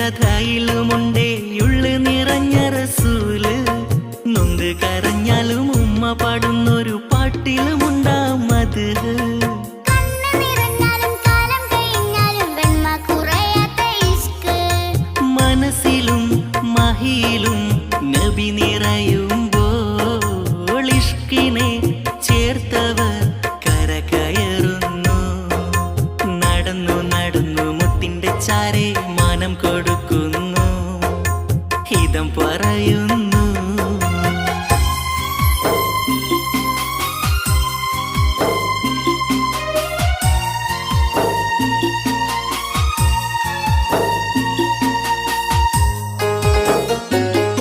കഥയിലുമുണ്ടേ ഉള്ളു നിറഞ്ഞ റസൂല്. നൊന്ത് കരഞ്ഞാലും ഉമ്മ പാടുന്നൊരു പാട്ടിലുമുണ്ടാം മത്. മനസ്സിലും മഹിയിലും നബി നിറയുമ്പോൾ ഇഷ്കിനെ ചേർത്തവർ കരകയറുന്നു. നടന്നു നടന്നു മുത്തിന്റെ ചാരെ മാനം കൊടുക്കുന്നു. ഹിതം പറയുന്നു